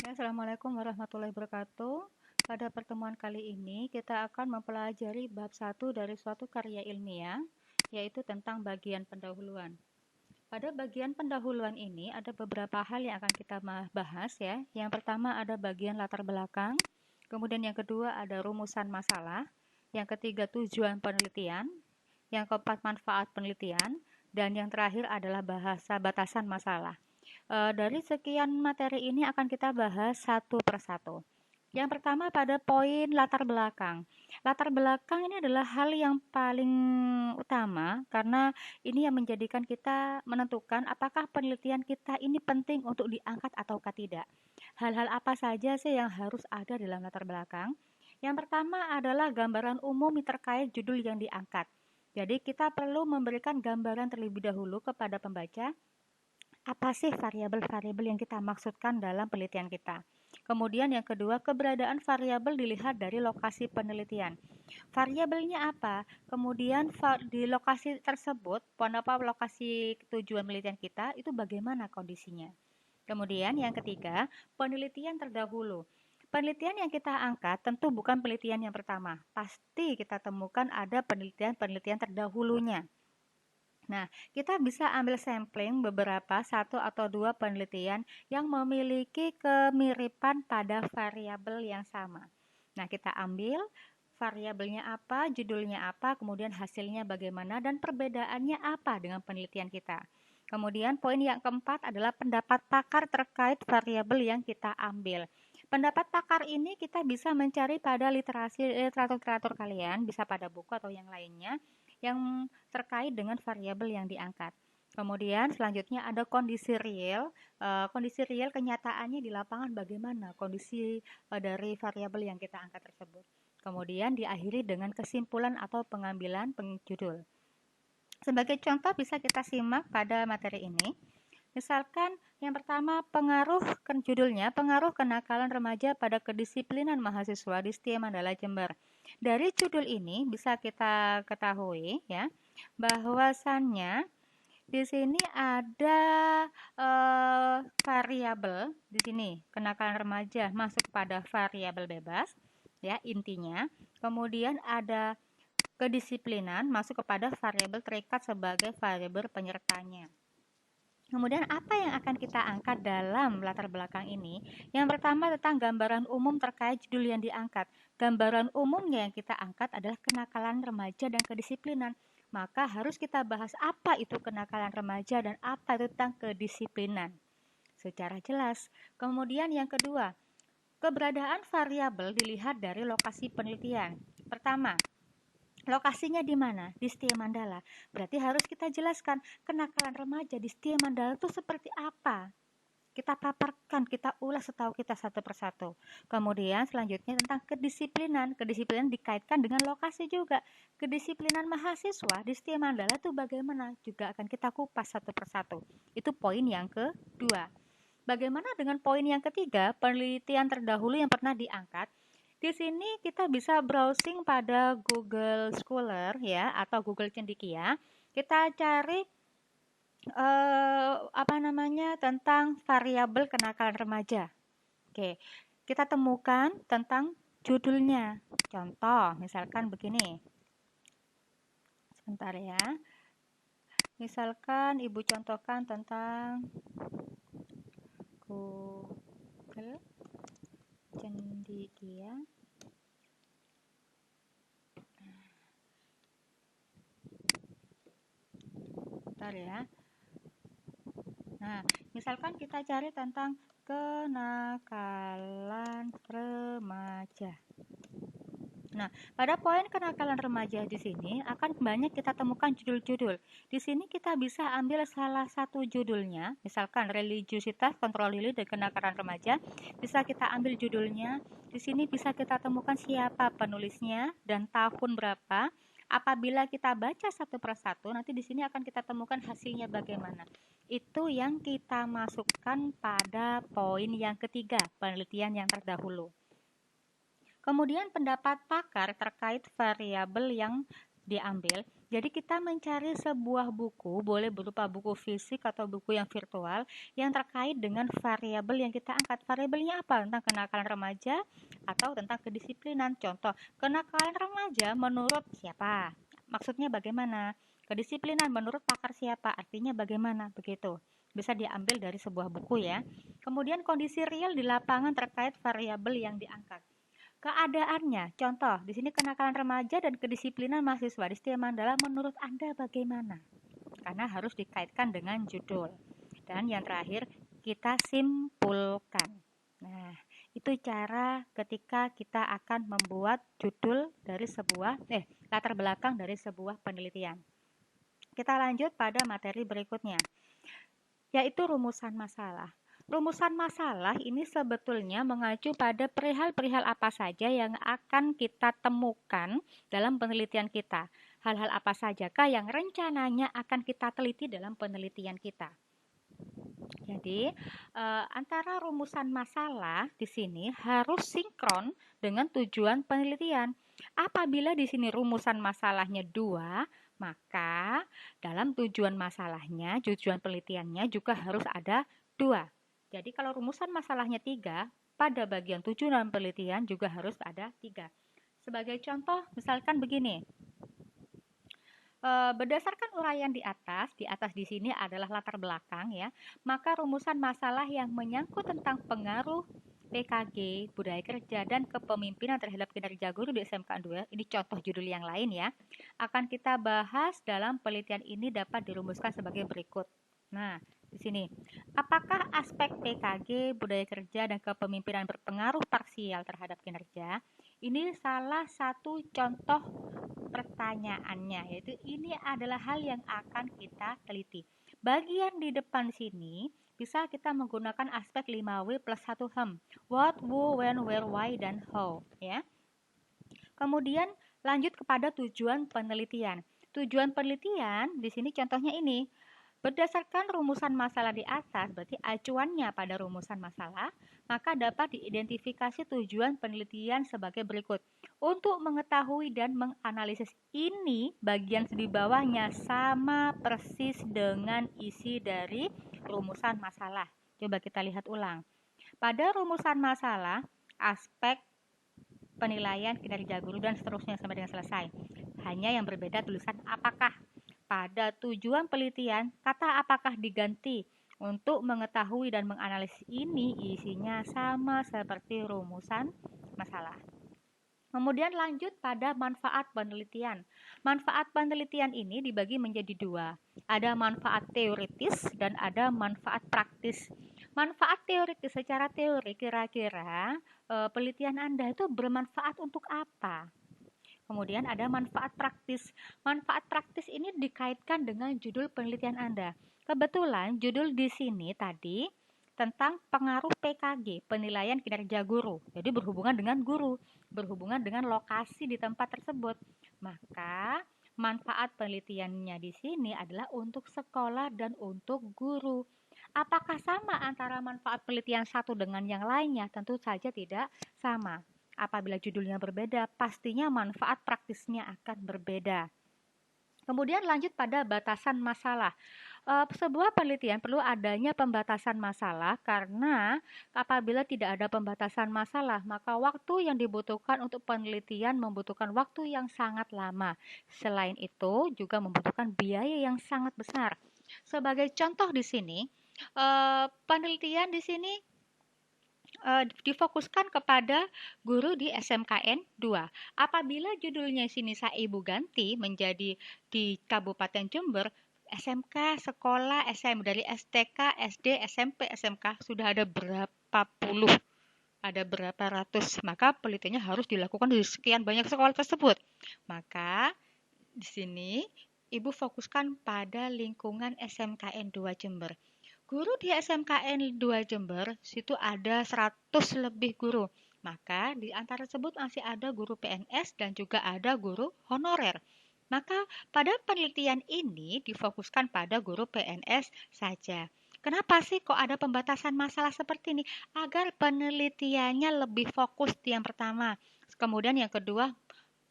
Ya, Assalamualaikum warahmatullahi wabarakatuh. Pada pertemuan kali ini, kita akan mempelajari bab 1 dari suatu karya ilmiah, yaitu tentang bagian pendahuluan. Pada bagian pendahuluan ini, ada beberapa hal yang akan kita bahas ya. Yang pertama ada bagian latar belakang, kemudian yang kedua ada rumusan masalah, yang ketiga tujuan penelitian, yang keempat manfaat penelitian, dan yang terakhir adalah bahasa batasan masalah. Dari sekian materi ini akan kita bahas satu persatu. Yang pertama pada poin latar belakang. Latar belakang ini adalah hal yang paling utama karena ini yang menjadikan kita menentukan apakah penelitian kita ini penting untuk diangkat ataukah tidak. Hal-hal apa saja sih yang harus ada dalam latar belakang? Yang pertama adalah gambaran umum terkait judul yang diangkat. Jadi kita perlu memberikan gambaran terlebih dahulu kepada pembaca apa sih variabel-variabel yang kita maksudkan dalam penelitian kita. Kemudian yang kedua, keberadaan variabel dilihat dari lokasi penelitian. Variabelnya apa? Kemudian di lokasi tersebut, lokasi tujuan penelitian kita, itu bagaimana kondisinya. Kemudian yang ketiga, penelitian terdahulu. Penelitian yang kita angkat tentu bukan penelitian yang pertama. Pasti kita temukan ada penelitian-penelitian terdahulunya. Nah, kita bisa ambil sampling beberapa satu atau dua penelitian yang memiliki kemiripan pada variabel yang sama. Nah, kita ambil variabelnya apa, judulnya apa, kemudian hasilnya bagaimana, dan perbedaannya apa dengan penelitian kita. Kemudian poin yang keempat adalah pendapat pakar terkait variabel yang kita ambil. Pendapat pakar ini kita bisa mencari pada literatur kalian, bisa pada buku atau yang lainnya, yang terkait dengan variabel yang diangkat. Kemudian selanjutnya ada kondisi real. Kondisi real kenyataannya di lapangan bagaimana kondisi dari variabel yang kita angkat tersebut. Kemudian diakhiri dengan kesimpulan atau pengambilan penjudul. Sebagai contoh bisa kita simak pada materi ini. Misalkan yang pertama judulnya pengaruh kenakalan remaja pada kedisiplinan mahasiswa di Setia Mandala Jember. Dari judul ini bisa kita ketahui ya bahwasannya di sini ada variabel di sini kenakalan remaja masuk pada variabel bebas ya intinya. Kemudian ada kedisiplinan masuk kepada variabel terikat sebagai variabel penyertanya. Kemudian apa yang akan kita angkat dalam latar belakang ini? Yang pertama tentang gambaran umum terkait judul yang diangkat. Gambaran umumnya yang kita angkat adalah kenakalan remaja dan kedisiplinan. Maka harus kita bahas apa itu kenakalan remaja dan apa itu tentang kedisiplinan secara jelas. Kemudian yang kedua, keberadaan variabel dilihat dari lokasi penelitian. Pertama, lokasinya di mana? Di Setia Mandala. Berarti harus kita jelaskan kenakalan remaja di Setia Mandala itu seperti apa. Kita paparkan, kita ulas setahu kita satu persatu. Kemudian selanjutnya tentang kedisiplinan. Kedisiplinan dikaitkan dengan lokasi juga. Kedisiplinan mahasiswa di Setia Mandala itu bagaimana? Juga akan kita kupas satu persatu. Itu poin yang kedua. Bagaimana dengan poin yang ketiga, penelitian terdahulu yang pernah diangkat? Di sini kita bisa browsing pada Google Scholar ya atau Google Cendekia. Kita cari tentang variabel kenakalan remaja. Oke, kita temukan tentang judulnya. Contoh, misalkan begini. Sebentar ya. Misalkan Ibu contohkan tentang Google Cendekia. Bentar ya. Nah, misalkan kita cari tentang kenakalan remaja. Nah, pada poin kenakalan remaja di sini akan banyak kita temukan judul-judul. Di sini kita bisa ambil salah satu judulnya, misalkan religiusitas, kontrol diri dan kenakalan remaja. Bisa kita ambil judulnya. Di sini bisa kita temukan siapa penulisnya dan tahun berapa. Apabila kita baca satu persatu, nanti di sini akan kita temukan hasilnya bagaimana. Itu yang kita masukkan pada poin yang ketiga, penelitian yang terdahulu. Kemudian pendapat pakar terkait variabel yang diambil. Jadi kita mencari sebuah buku, boleh berupa buku fisik atau buku yang virtual, yang terkait dengan variabel yang kita angkat. Variabelnya apa? Tentang kenakalan remaja atau tentang kedisiplinan. Contoh, kenakalan remaja menurut siapa? Maksudnya bagaimana? Kedisiplinan menurut pakar siapa? Artinya bagaimana? Begitu. Bisa diambil dari sebuah buku ya. Kemudian kondisi real di lapangan terkait variabel yang diangkat. Keadaannya, contoh, di sini kenakalan remaja dan kedisiplinan mahasiswa di Setia Mandala menurut Anda bagaimana? Karena harus dikaitkan dengan judul. Dan yang terakhir, kita simpulkan. Nah, itu cara ketika kita akan membuat judul dari latar belakang dari sebuah penelitian. Kita lanjut pada materi berikutnya, yaitu rumusan masalah. Rumusan masalah ini sebetulnya mengacu pada perihal-perihal apa saja yang akan kita temukan dalam penelitian kita. Hal-hal apa sajakah yang rencananya akan kita teliti dalam penelitian kita. Jadi, antara rumusan masalah di sini harus sinkron dengan tujuan penelitian. Apabila di sini rumusan masalahnya 2, maka dalam tujuan masalahnya, tujuan penelitiannya juga harus ada 2. Jadi kalau rumusan masalahnya 3, pada bagian tujuan penelitian juga harus ada 3. Sebagai contoh, misalkan begini. Berdasarkan uraian di atas di sini adalah latar belakang ya, maka rumusan masalah yang menyangkut tentang pengaruh PKG, budaya kerja, dan kepemimpinan terhadap kinerja guru di SMK 2, ini contoh judul yang lain ya, akan kita bahas dalam penelitian ini dapat dirumuskan sebagai berikut. Nah, di sini, apakah aspek PKG, budaya kerja, dan kepemimpinan berpengaruh parsial terhadap kinerja? Ini salah satu contoh pertanyaannya, yaitu ini adalah hal yang akan kita teliti. Bagian di depan sini bisa kita menggunakan aspek 5W plus 1 hem. What, who, when, where, why, dan how. Ya. Kemudian lanjut kepada tujuan penelitian. Tujuan penelitian di sini contohnya ini. Berdasarkan rumusan masalah di atas, berarti acuannya pada rumusan masalah, maka dapat diidentifikasi tujuan penelitian sebagai berikut. Untuk mengetahui dan menganalisis ini, bagian di bawahnya sama persis dengan isi dari rumusan masalah. Coba kita lihat ulang. Pada rumusan masalah, aspek penilaian kinerja guru dan seterusnya sampai dengan selesai. Hanya yang berbeda tulisan apakah. Pada tujuan penelitian, kata apakah diganti. Untuk mengetahui dan menganalisis ini isinya sama seperti rumusan masalah. Kemudian lanjut pada manfaat penelitian. Manfaat penelitian ini dibagi menjadi 2. Ada manfaat teoritis dan ada manfaat praktis. Manfaat teoritis, secara teori kira-kira penelitian Anda itu bermanfaat untuk apa? Kemudian ada manfaat praktis. Manfaat praktis ini dikaitkan dengan judul penelitian Anda. Kebetulan judul di sini tadi tentang pengaruh PKG, penilaian kinerja guru. Jadi berhubungan dengan guru, berhubungan dengan lokasi di tempat tersebut. Maka manfaat penelitiannya di sini adalah untuk sekolah dan untuk guru. Apakah sama antara manfaat penelitian satu dengan yang lainnya? Tentu saja tidak sama. Apabila judulnya berbeda, pastinya manfaat praktisnya akan berbeda. Kemudian lanjut pada batasan masalah. Sebuah penelitian perlu adanya pembatasan masalah karena apabila tidak ada pembatasan masalah, maka waktu yang dibutuhkan untuk penelitian membutuhkan waktu yang sangat lama. Selain itu, juga membutuhkan biaya yang sangat besar. Sebagai contoh di sini, penelitian di sini difokuskan kepada guru di SMKN 2. Apabila judulnya sini saya ibu ganti menjadi di Kabupaten Jember, SMK, sekolah, SM dari STK, SD, SMP, SMK sudah ada berapa puluh, ada berapa ratus, maka penelitiannya harus dilakukan di sekian banyak sekolah tersebut. Maka di sini ibu fokuskan pada lingkungan SMKN 2 Jember. Guru di SMKN 2 Jember, situ ada 100 lebih guru. Maka di antara tersebut masih ada guru PNS dan juga ada guru honorer. Maka pada penelitian ini difokuskan pada guru PNS saja. Kenapa sih kok ada pembatasan masalah seperti ini? Agar penelitiannya lebih fokus yang pertama. Kemudian yang kedua,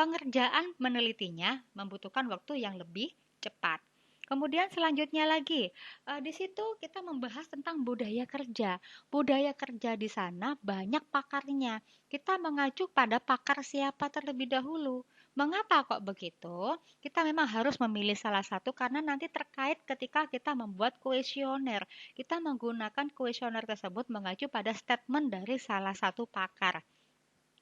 pengerjaan menelitinya membutuhkan waktu yang lebih cepat. Kemudian selanjutnya lagi, di situ kita membahas tentang budaya kerja. Budaya kerja di sana banyak pakarnya. Kita mengacu pada pakar siapa terlebih dahulu. Mengapa kok begitu? Kita memang harus memilih salah satu karena nanti terkait ketika kita membuat kuesioner. Kita menggunakan kuesioner tersebut mengacu pada statement dari salah satu pakar.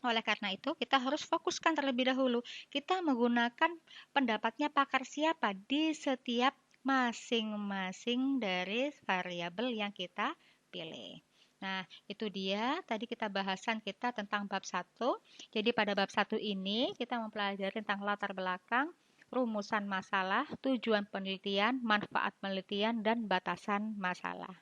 Oleh karena itu, kita harus fokuskan terlebih dahulu. Kita menggunakan pendapatnya pakar siapa di setiap masing-masing dari variabel yang kita pilih. Nah, itu dia tadi kita bahasan kita tentang bab 1. Jadi pada bab 1 ini kita mempelajari tentang latar belakang, rumusan masalah, tujuan penelitian, manfaat penelitian, dan batasan masalah.